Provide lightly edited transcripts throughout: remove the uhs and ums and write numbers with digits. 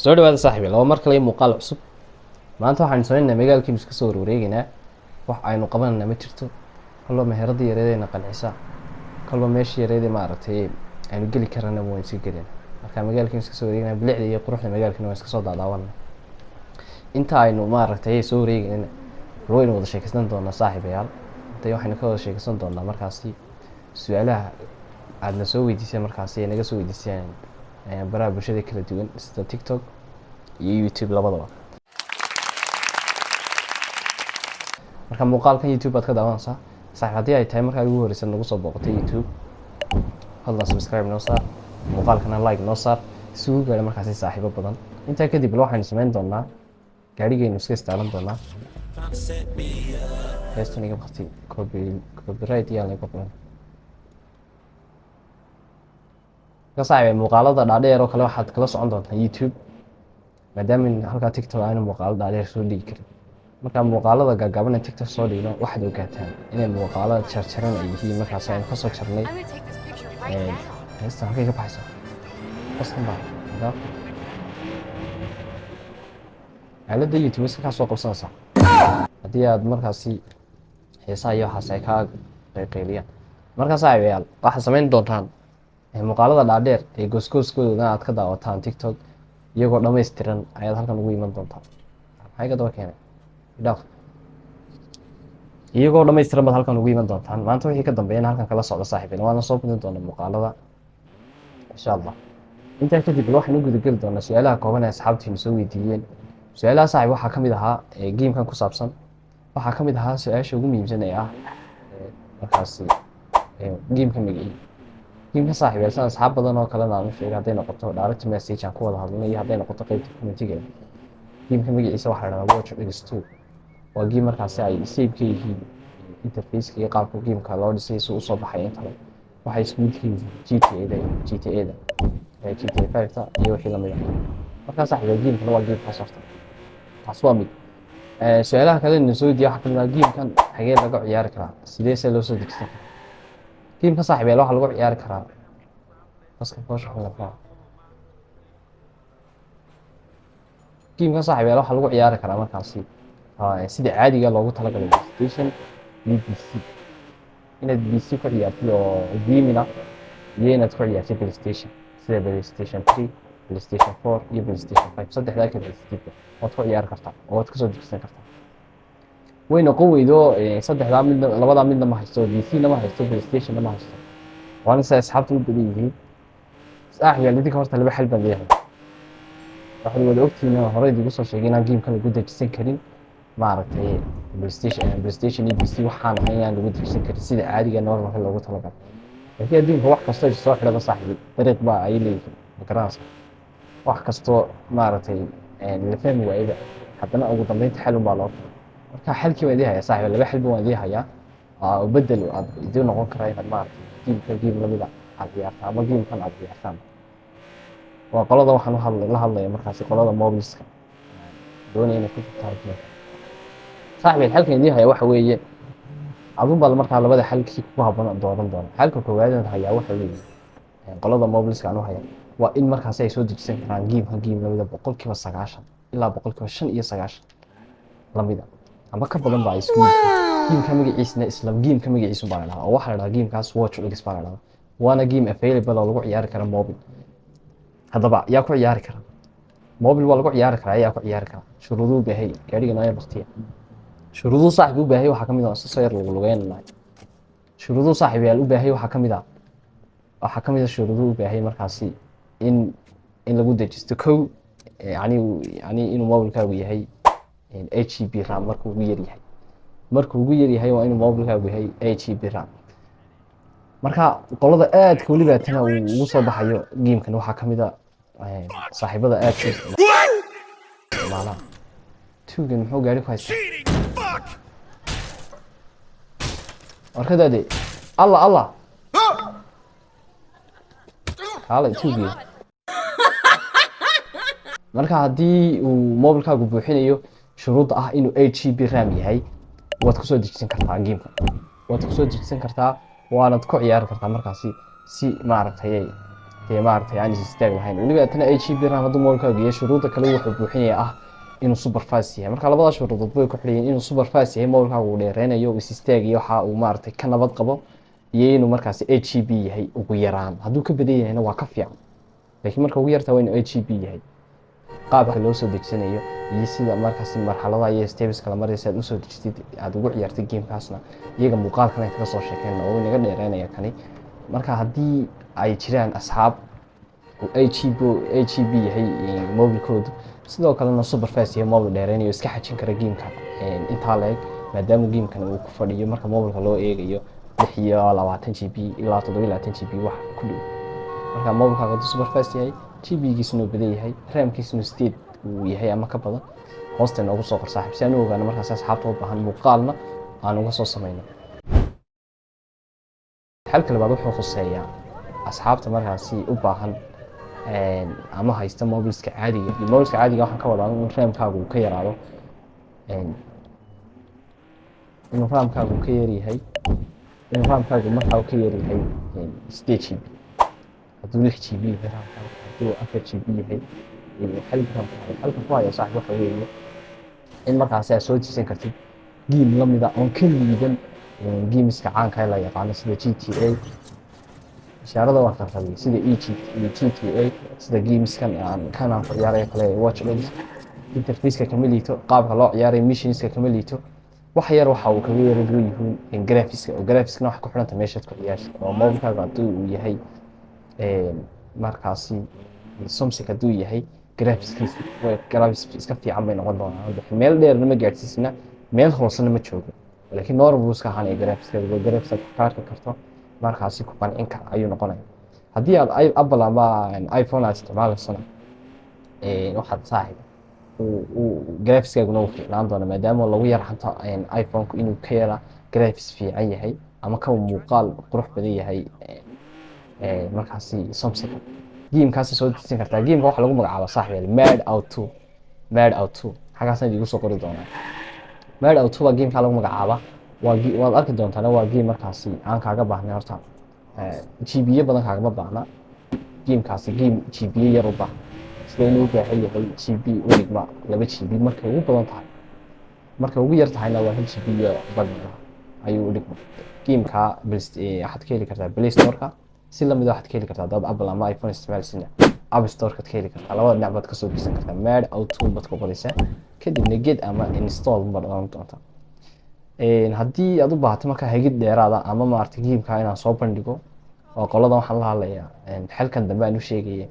soo dhawaada saaxiib laba mar kale muuqaal cusub. maanta waxaan soonaynaa magaalkii iska soo wareegaynaa. wax aynu qabanana ma jirto. kalba meheradii yareedayna qancisa, kalba meeshii yareeday maaragtay aynu geli karana waan sii gelin. marka magaalkii iska soo wareegaynaa, bilicda iyo quruxda magaalkana waan iska soo daadaawana. inta aynu maaragtay soo wareegaynaa waynu wada sheekaysan doonaa saaxiibayaal. inta waxaynu ka wada sheekaysan doonaa markaasi su'aalaha aadna soo weydiisay markaasi ay naga soo weydiiseen baraha bulshada kala duwan sida TikTok iyo YouTube labadaba. marka muuqaalkan YouTube aad ka daawanaysaa saaxiib, haddii ay tahay markaa ugu horeysa nagu soo booqatay YouTube, fadlan subscribe noo saar, muuqaalkana like noo saar si uu gaaro markaasi saaxiibo badan. intaa kadib waxaynu samayn doonaa gaarigaynu iska istaalan doonaa. heestan iga baqti copyright yaa laga qoran. ka saaxiib muuqaalada dhaadheer oo kale waxaad kala socon doontaa YouTube, maadaama halkaa TikTok aynu muuqaalo dhaadheer soo dhigi karin. marka muuqaalada gaagaaban ee TikTok soo dhigno waxaad ogaataan inay muuqaalada jarjaran ay yihiin. markaas aynu kasoo jarnay heestan halkay ka baxaysa qaskan baa aaladda YouTube iska kaa soo qabsanaysaa haddii aad markaasi heesaha iyo waxaas ay kaa qayqayliyaan. markaa saaxiibayaal waxaad samayn doontaan muuqaalada dhaadheer ee goosgooskooda aad ka daawataan TikTok iyagoo dhammaystiran ayaad halkan ugu iman doontaan. maxay ka daba keenay dhaaf iyagoo dhammaystiran baad halkan ugu iman doontaan. maanta wixii ka dambeeyana halkan kala socda saaxiibayaal, waana soo badin doonaa muuqaalada insha allah. intaa kadib waxaan u gudageli doonaa su-aalaha kooban ee asxaabtiina soo weydiiyeen. su-aalaha saaxiib waxaa ka mid ahaa geemkan ku saabsan. waxaa ka mid ahaa su-aasha ugu muhiimsan ee ah markaasi geemka magacii. geemka saaxiibayaal san asxaab badan oo kalena aan u sheegay, hadday noqoto direct message aan ku wada hadlay iyo hadday noqoto qeybta commentiga. geemka magaciisa waxaa la dhahdaa Watch Dogs 2. waa geem markaasi ay save ka yihiin interface-ka iyo qaabka geemka loo dhisay si uu soo baxay inta kale. waxay isku mid yihiin GTA-da GTA 5-ta iyo wixii lamid ah. markaa saaxiibayaal geemkana waa geem kaas horta, taas waa mid. su-aalaha kale na soo weydiiya waxaa ka mid ah geemkan xagee laga ciyaari karaa, sidee se loo soo degsan karaa. geemka saaxiibayaal waxaa lagu ciyaari karaa baska koosha xulafaa. geemka saaxiibayaal waxaa lagu ciyaari karaa markaasi sida caadiga loogu talagalay PlayStation iyo PC. inaad PC ku ciyaartid oo gaming ah iyo inaad ku ciyaartid PlayStation sida PlayStation 3, PlayStation 4 iyo PlayStation 5. saddexdaa kala isticmaal waad ku ciyaari kartaa oo waad kasoo degsan kartaa. wayna qoweydo saddexdaa mid labadaa midna ma haysto, PC-na ma haysto, PlayStation-na ma haysto. waana say asxaabta u badan yihiin. saaxiibayaal idinka horta laba xal baan leeyahay. waxaad wada ogtihiin horey idigu soo sheegay inaan geemkan lagu dejisan karin maaragtay PlayStation iyo PC waxaan ahayn inaan lagu dejisan karin sida caadiga normal loogu talagalay. laakiin adduunka wax kastoo soo xidhaba saaxiib dariiq baa ay leeyihiin magaranaysa. wax kastoo maaragtay la fahmi waayaba haddana ugu dambeynta xal unbaa loo kala. marka xalkii waan idii hayaa saaxiib, laba xal baan idii hayaa oo bedel aad idii noqon karaa inaad maaragtay geem lamida aad ciyaartaan ama geemkan aad ciyaartaan. waa qolada waxaan la hadlaya markaasi qolada mobilska doonaya inay ku jirtaan geemka. saaxiib xalkan idii haya waxa weeye adun baa markaa labada xalkii ku habboon dooran doona. xalka koowaad aan hayaa waxa weeye qolada mobilska aan u hayaa waa in markaasi ay soo dejisan karaan geem lamida 90% ilaa 95% lamida ama ka badan baa isku geemka magaciisna isla geemka magaciisu baa la dhahaa oo waxa la dhahaa geemkaas Watch Dogs baa la dhahaa. waana geem available oo lagu ciyaari karo mobile. haddaba yaa ku ciyaari kara mobile? waa lagu ciyaari karaa, yaa ku ciyaari kara. shuruuduhu baahay gaariga nooca baqtiya. shuruuduhu saaxiib u baahay waxaa ka mid ah si yar lagu lugeynayo. shuruuduhu saaxiibayaal u baahay waxaa ka mid ah shuruuduhu u baahay markaasi in lagu dejisto kow yani inuu mobilkaagu yahay GB RAM markuu ugu yar yahay waa inuu mobilkaagu yahay GB RAM. marka qolada aadka weliba tana uu ugu soo baxayo geemkan waxaa ka mid ah saaxiibada aadka isticmaalaan. tuugan muxuu gaari ku haystaa warkadaade allah kaala tuugi. marka haddii uu mobilkaagu buuxinayo shuruudda ah inuu 8GB RAM yahay waad kusoo dejisan kartaa geemka. waad kusoo dejisan kartaa waanad ku ciyaari kartaa markaasi si maaragtay dee maaragtay aan is istaag lahayn. Weliba tana HB RAM hadduu mobilkaaga geeyo shuruudda kale wuxuu buuxinaya ah inuu super fast yahay. Marka labada shuruudood bay ku xidhan yihiin inuu super fast yahay, mobilkaaga uu dheereynayo, uu is istaagayo, waxa uu maaragtay ka nabad qabo, iyo inuu markaasi HB yahay ugu yaraan. Hadduu ka badan yahayna waa ka fiican, laakiin marka ugu yartaa waa inuu HB yahay. qaabka loo soo dejisanayo iyo sida markaasi marxaladaha iyo steps kala maraysa aad usoo dejisatid aad ugu ciyaartay gamekaasna iyaga muuqaalkan ay kaga soo sheekeen oo inaga dheereynaya kani. Marka haddii ay jiraan asxaab HB yahay mobilkoodu, sidoo kalena super fast yahay, mobil dheereynayo, iska xajin kara gameka intaa la eg, maadaama gamekan uu ku fadhiyo marka mobilka loo eegayo 26 GB ilaa 27 GB wax ku dhow. marka mobilkaaga hadduu super fast yahay, GB-giisuna badan yahay, RAM-kiisuna 8 uu yahay ama ka badan, hoosta noogu soo qor saaxiib si aan u ogaano markaas asxaabta u baahan muuqaalna aan uga soo samayno. xalka labaad wuxuu khuseeyaa asxaabta markaasi u baahan ama haysta mobilska caadiga. mobilska caadiga waxaan ka wadaa in RAM-kaagu uu ka yaraado, inuu RAM-kaagu ka yaryahay, inuu RAM-kaagu markaa ka yaryahay 8 GB. hadduu 6 GB yahay RAM-kaagu, hadduu 4 GB yahay, halka ku haya saaxiib waxa weeye in markaasi aad soo dejisan kartid game la mida oon ka liidan gameska caanka ee la yaqaano sida GTA, ishaarada waa qarqabay sida GTA, sida gameskan aan ku ciyaaray kale Watch Dogs. interface-ka kama liito, qaabka loo ciyaaray missionska kama liito, wax yar waxa uu kaga yara duwan yihiin graphics-ka, oo graphics-na waxa ku xidhanta meeshaad ku ciyaarto. oo mobilkaaga hadduu uu yahay markaasi Samsung hadduu yahay, graphics-kiisa graphics iska fiican bay noqon doonaan. meel dheerna ma gaadhsiisna, meel hoosena ma joogo, laakiin normal buu iska ahaanaya graphics-ka. graphics-ka ka arki karto markaasi ku qancin kara ayuu noqonaya. haddii aad Apple ama iPhone aad isticmaalaysana, waxaad saaxiib graphics-kaaguna uu fiicnaan doona, maadaama lagu yar xanto iPhone-ku inuu ka yara graphics fiican yahay ama ka muuqaal qurux badan yahay markaasi Samsung. gamekaasi soo dejisan kartaa. gameka waxaa lagu magacaaba saaxiib Mad Out 2. xagaasna idigu soo qori doonaa. Mad Out 2 waa gameka lagu magacaaba. waad arki doontaan, waa game markaasi aan kaaga baahnay horta GB badan kaagama baahna. gamekaasi game GB yar u baahan, sida inuu u baahan yahay GB u dhigma 2 GB markay ugu badan tahay. markay ugu yar tahayna waa 1 GB badan ayuu u dhigma. gameka waxaad ka heli kartaa Play Store-ka, si lamid waxaad ka heli kartaa dad Apple ama iPhone isticmaalsina App Store-ka ka heli kartaa. labada dhinac baad ka soo dejisan kartaa. Mad Out 2 baad ku qoraysaa, kadibna get ama install baad oran doontaa. haddii aad u baahato markaa hagid dheeraada ama maaragtay gameka inaan soo bandhigo, oo qoladan waxaan la hadlayaa xalkan dambe aan u sheegaya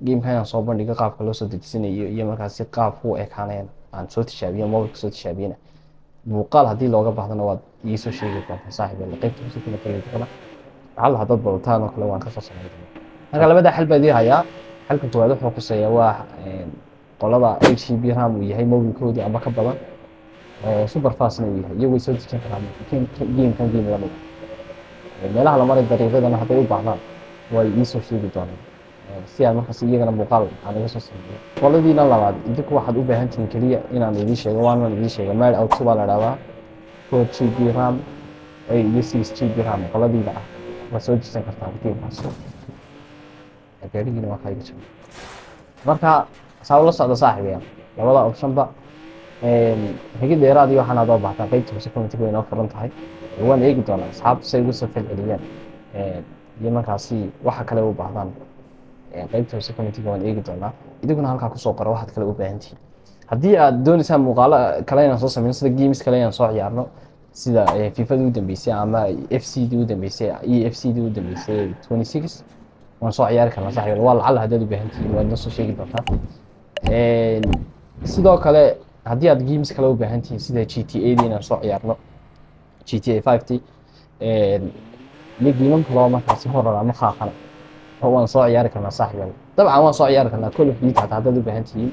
gameka inaan soo bandhigo qaabka loo soo dejisanayo iyo markaasi qaabku u ekaanayaan aan soo tijaabiyo, mobilka soo tijaabiyana muuqaal haddii looga baahdana waad ii soo sheegi doontaa saaxiib. qaybta hoose kuna kala doona lacala haddaad badataan oo kale waan ka soo samayn doonaa. marka labada xal baa idii hayaa. xalka koowaad wuxuu khuseeyaa waa qolada HB RAM uu yahay mobilkooda ama ka badan, super fastna uu yahay, iyagoo soo dejin karaan gamekan game la mid meelaha la maray dariiqadana hadday u baahdaan way ii soo sheegi doonaan si aan markaas iyagana muuqaal aan uga soo sameeyo. qoladiina labaad idinku waxaad u baahan tihiin keliya inaan idiin sheego, waana idiin sheega Mad Out 2 baa la dhahdaa, 4 GB RAM iyo 6 GB RAM. qoladiina ah waa soo dejisan kartaa gamekaas. gaadhigiina waa kaaga jabay. marka saa ula socda saaxiibaya labada optionba hagid dheeraad iyo waxaan aad u baahataa qaybta hoose comment-ga way inoo furan tahay. waan eegi doonaa asxaabta say ugu soo falceliyaan iyo markaasi waxa kale u baahdaan. qaybta hoose comment-ga waan eegi doonaa. idiguna halkaa kusoo qora waxaad kale u baahan tihiin. haddii aad doonaysaan muuqaalo kale inaan soo sameyno, sida games kale inaan soo ciyaarno, sida FIFA-da u dambeysay ama FC-da u dambeysay, EFC-da u dambeysay 26, waan soo ciyaari karnaa saaxiib. waa lacala haddaad u baahan tihiin waad noo soo sheegi doontaa. sidoo kale haddii aad games kale u baahan tihiin sida GTA-da inaan soo ciyaarno, GTA 5 iyo geemam kaloo markaasi horor ama khaaqana waan soo ciyaari karnaa saaxiib. dabcan waan soo ciyaari karnaa Call of Duty hataa haddaad u baahan tihiin.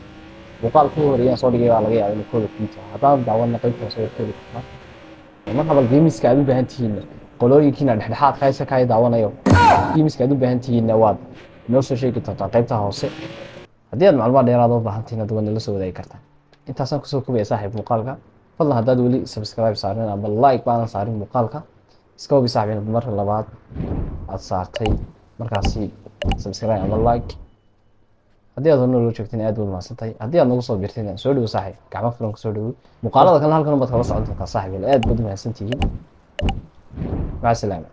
muuqaalka ugu horeeyaan soo dhigay baa laga yaabaa inuu Call of Duty haddaan daawana qaybta hoose ka heli kartaa. mar habal gameska aad u baahan tihiin qolooyinkiina dhexdhexaad kaysa ka daawanayo, gameska aad u baahan tihiinna waad noo soo sheegi doontaa qaybta hoose. haddii aad macluumaad dheeraad u baahan tihiin waad nala soo wadaagi kartaa. intaasaan kusoo kobaya saaxiib muuqaalka. fadlan haddaad weli subscribe saarin ama like baanan saarin muuqaalka, iska hubi saaxiib inaad marka labaad aad saartay markaasi subscribe ama like haddii aad horna loo joogteen aad baad mahadsan tahay haddii aad nagu soo birteen soo dhawo saaxiib gacmo fulan ka soo dhawo muuqaalada kalena halkan baad kala socon doontaa saaxiib aad baad u mahadsan tihiin maca salaama